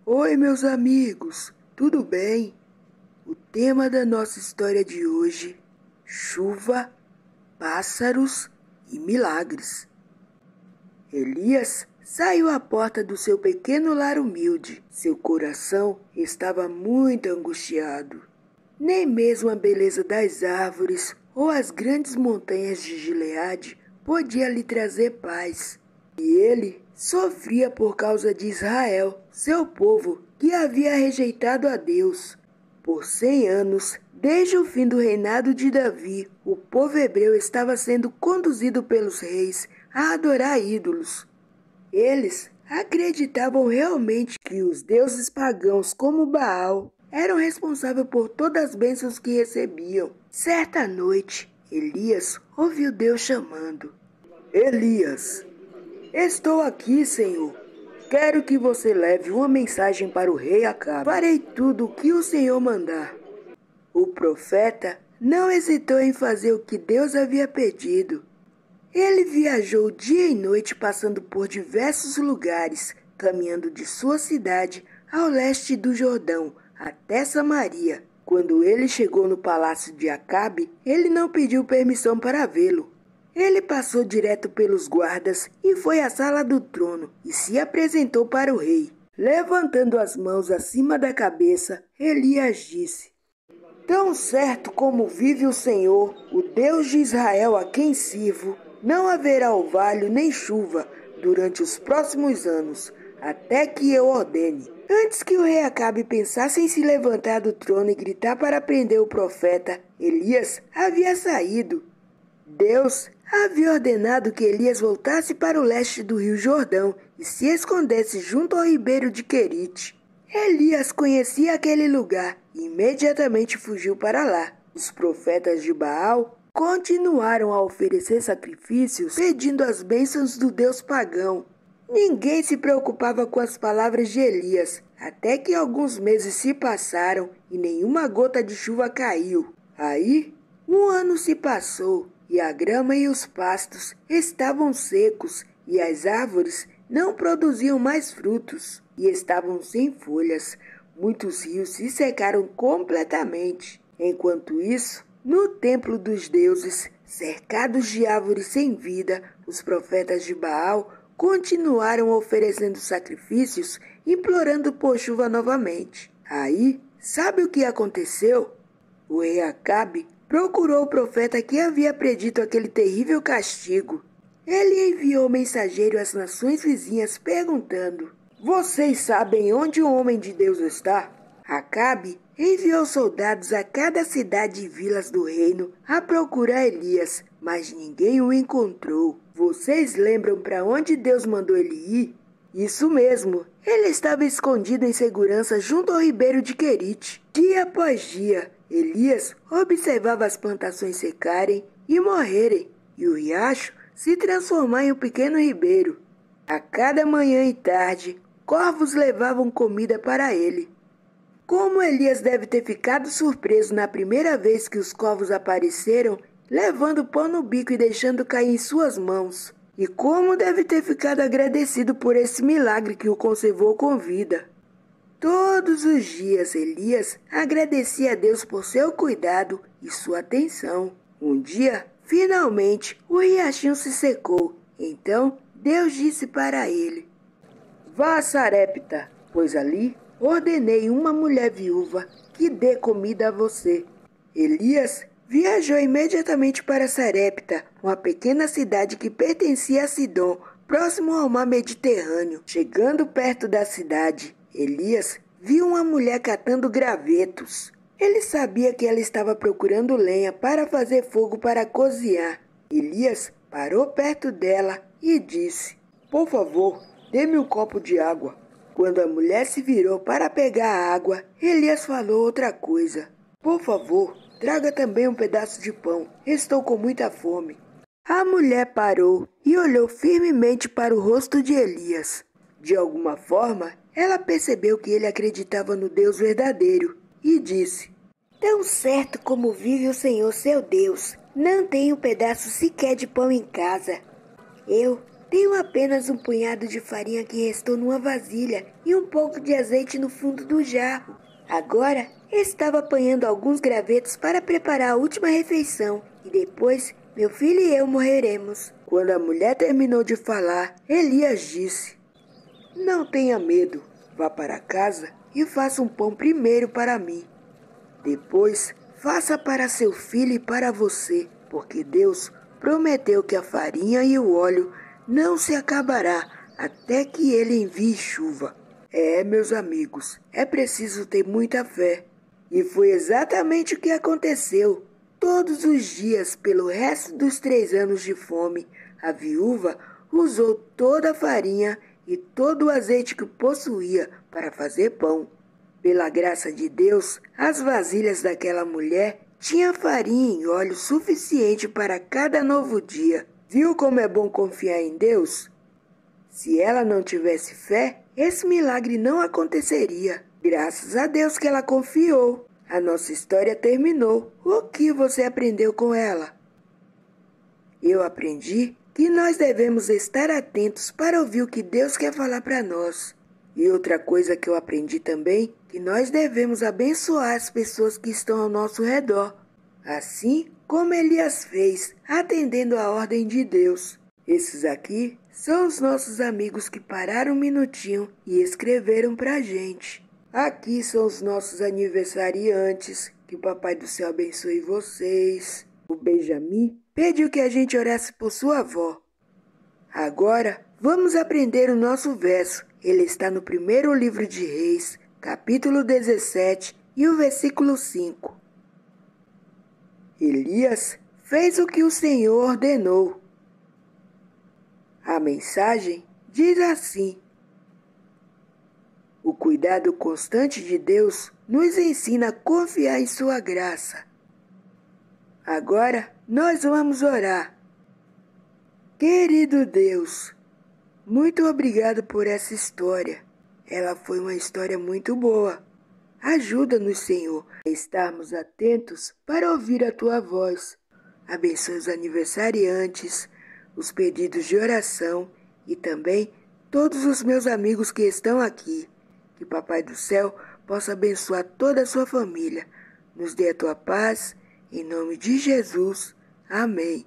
Oi, meus amigos, tudo bem? O tema da nossa história de hoje: chuva, pássaros e milagres. Elias saiu à porta do seu pequeno lar humilde. Seu coração estava muito angustiado. Nem mesmo a beleza das árvores ou as grandes montanhas de Gileade podia lhe trazer paz. E ele sofria por causa de Israel, seu povo, que havia rejeitado a Deus. Por 100 anos, desde o fim do reinado de Davi, o povo hebreu estava sendo conduzido pelos reis a adorar ídolos. Eles acreditavam realmente que os deuses pagãos como Baal eram responsáveis por todas as bênçãos que recebiam. Certa noite, Elias ouviu Deus chamando. Elias, estou aqui, Senhor. Quero que você leve uma mensagem para o rei Acabe. Farei tudo o que o Senhor mandar. O profeta não hesitou em fazer o que Deus havia pedido. Ele viajou dia e noite passando por diversos lugares, caminhando de sua cidade ao leste do Jordão até Samaria. Quando ele chegou no palácio de Acabe, ele não pediu permissão para vê-lo. Ele passou direto pelos guardas e foi à sala do trono e se apresentou para o rei. Levantando as mãos acima da cabeça, Elias disse: Tão certo como vive o Senhor, o Deus de Israel a quem sirvo, não haverá orvalho nem chuva durante os próximos anos, até que eu ordene. Antes que o rei Acabe pensasse em se levantar do trono e gritar para prender o profeta, Elias havia saído. Deus havia ordenado que Elias voltasse para o leste do rio Jordão e se escondesse junto ao ribeiro de Querite. Elias conhecia aquele lugar e imediatamente fugiu para lá. Os profetas de Baal continuaram a oferecer sacrifícios pedindo as bênçãos do Deus pagão. Ninguém se preocupava com as palavras de Elias, até que alguns meses se passaram e nenhuma gota de chuva caiu. Aí, um ano se passou e a grama e os pastos estavam secos e as árvores não produziam mais frutos e estavam sem folhas. Muitos rios se secaram completamente. Enquanto isso, no templo dos deuses, cercados de árvores sem vida, os profetas de Baal continuaram oferecendo sacrifícios, implorando por chuva novamente. Aí, sabe o que aconteceu? O rei Acabe procurou o profeta que havia predito aquele terrível castigo. Ele enviou mensageiro às nações vizinhas perguntando: Vocês sabem onde o homem de Deus está? Acabe enviou soldados a cada cidade e vilas do reino a procurar Elias, mas ninguém o encontrou. Vocês lembram para onde Deus mandou ele ir? Isso mesmo, ele estava escondido em segurança junto ao ribeiro de Querite. Dia após dia, Elias observava as plantações secarem e morrerem, e o riacho se transformar em um pequeno ribeiro. A cada manhã e tarde, corvos levavam comida para ele. Como Elias deve ter ficado surpreso na primeira vez que os corvos apareceram, levando pão no bico e deixando cair em suas mãos. E como deve ter ficado agradecido por esse milagre que o conservou com vida. Todos os dias Elias agradecia a Deus por seu cuidado e sua atenção. Um dia, finalmente, o riachinho se secou. Então, Deus disse para ele: Vá a Sarepta, pois ali ordenei uma mulher viúva que dê comida a você. Elias viajou imediatamente para Sarepta, uma pequena cidade que pertencia a Sidom, próximo ao mar Mediterrâneo. Chegando perto da cidade, Elias viu uma mulher catando gravetos. Ele sabia que ela estava procurando lenha para fazer fogo para cozinhar. Elias parou perto dela e disse: Por favor, dê-me um copo de água. Quando a mulher se virou para pegar a água, Elias falou outra coisa: Por favor, traga também um pedaço de pão. Estou com muita fome. A mulher parou e olhou firmemente para o rosto de Elias. De alguma forma, ela percebeu que ele acreditava no Deus verdadeiro e disse: Tão certo como vive o Senhor seu Deus, não tenho um pedaço sequer de pão em casa. Eu Tenho apenas um punhado de farinha que restou numa vasilha e um pouco de azeite no fundo do jarro. Agora, estava apanhando alguns gravetos para preparar a última refeição e depois meu filho e eu morreremos. Quando a mulher terminou de falar, Elias disse: Não tenha medo, vá para casa e faça um pão primeiro para mim. Depois, faça para seu filho e para você, porque Deus prometeu que a farinha e o óleo não se acabará até que ele envie chuva. Meus amigos, é preciso ter muita fé. E foi exatamente o que aconteceu. Todos os dias, pelo resto dos 3 anos de fome, a viúva usou toda a farinha e todo o azeite que possuía para fazer pão. Pela graça de Deus, as vasilhas daquela mulher tinham farinha e óleo suficiente para cada novo dia. Viu como é bom confiar em Deus? Se ela não tivesse fé, esse milagre não aconteceria. Graças a Deus que ela confiou. A nossa história terminou. O que você aprendeu com ela? Eu aprendi que nós devemos estar atentos para ouvir o que Deus quer falar para nós. E outra coisa que eu aprendi também, que nós devemos abençoar as pessoas que estão ao nosso redor. Assim como Elias fez, atendendo a ordem de Deus. Esses aqui são os nossos amigos que pararam um minutinho e escreveram pra gente. Aqui são os nossos aniversariantes, que o Papai do Céu abençoe vocês. O Benjamin pediu que a gente orasse por sua avó. Agora, vamos aprender o nosso verso. Ele está no primeiro livro de Reis, capítulo 17 e o versículo 5. Elias fez o que o Senhor ordenou. A mensagem diz assim: o cuidado constante de Deus nos ensina a confiar em sua graça. Agora nós vamos orar. Querido Deus, muito obrigado por essa história. Ela foi uma história muito boa. Ajuda-nos, Senhor, a estarmos atentos para ouvir a Tua voz. Abençoe os aniversariantes, os pedidos de oração e também todos os meus amigos que estão aqui. Que Papai do Céu possa abençoar toda a sua família. Nos dê a Tua paz, em nome de Jesus. Amém.